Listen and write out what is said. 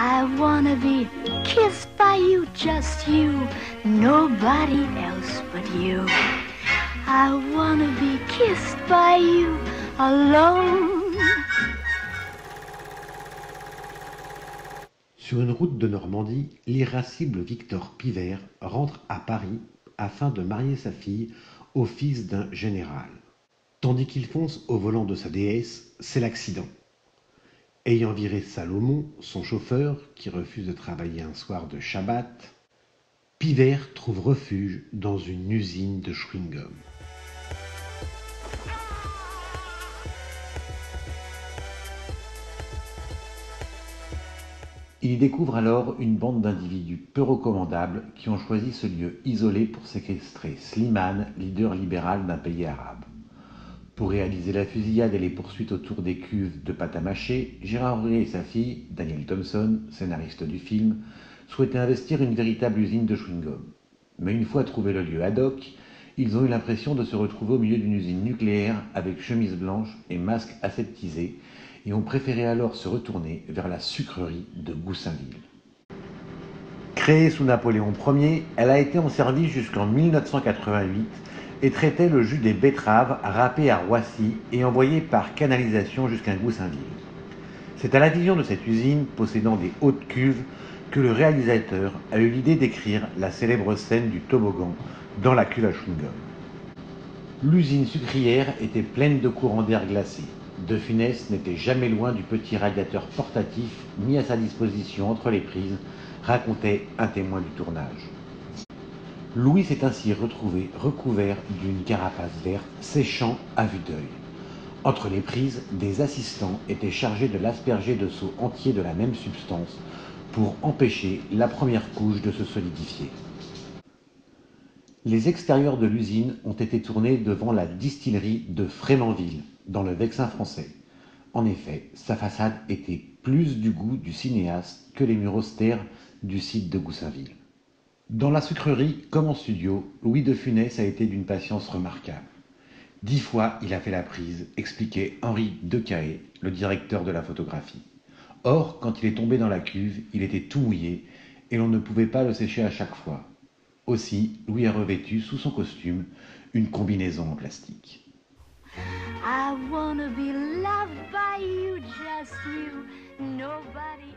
I wanna be kissed by you, just you, nobody else but you. I wanna be kissed by you alone. Sur une route de Normandie, l'irascible Victor Pivert rentre à Paris afin de marier sa fille au fils d'un général. Tandis qu'il fonce au volant de sa déesse, c'est l'accident. Ayant viré Salomon, son chauffeur, qui refuse de travailler un soir de Shabbat, Pivert trouve refuge dans une usine de chewing-gum. Il y découvre alors une bande d'individus peu recommandables qui ont choisi ce lieu isolé pour séquestrer Slimane, leader libéral d'un pays arabe. Pour réaliser la fusillade et les poursuites autour des cuves de pâte à mâcher, Gérard Rouet et sa fille, Danielle Thompson, scénariste du film, souhaitaient investir une véritable usine de chewing-gum. Mais une fois trouvé le lieu ad hoc, ils ont eu l'impression de se retrouver au milieu d'une usine nucléaire avec chemise blanche et masque aseptisé, et ont préféré alors se retourner vers la sucrerie de Goussainville. Créée sous Napoléon Ier, elle a été en service jusqu'en 1988 et traitait le jus des betteraves râpées à Roissy et envoyées par canalisation jusqu'à Goussainville. C'est à la vision de cette usine, possédant des hautes cuves, que le réalisateur a eu l'idée d'écrire la célèbre scène du toboggan dans la cuve à chewing-gum. L'usine sucrière était pleine de courants d'air glacé. De Funès n'était jamais loin du petit radiateur portatif mis à sa disposition entre les prises, racontait un témoin du tournage. Louis s'est ainsi retrouvé recouvert d'une carapace verte séchant à vue d'œil. Entre les prises, des assistants étaient chargés de l'asperger de seaux entiers de la même substance pour empêcher la première couche de se solidifier. Les extérieurs de l'usine ont été tournés devant la distillerie de Frémanville, dans le Vexin français. En effet, sa façade était plus du goût du cinéaste que les murs austères du site de Goussainville. Dans la sucrerie, comme en studio, Louis de Funès a été d'une patience remarquable. 10 fois, il a fait la prise, expliquait Henri Decaë, le directeur de la photographie. Or, quand il est tombé dans la cuve, il était tout mouillé et l'on ne pouvait pas le sécher à chaque fois. Aussi, Louis a revêtu sous son costume une combinaison en plastique. I wanna be loved by you, just you, nobody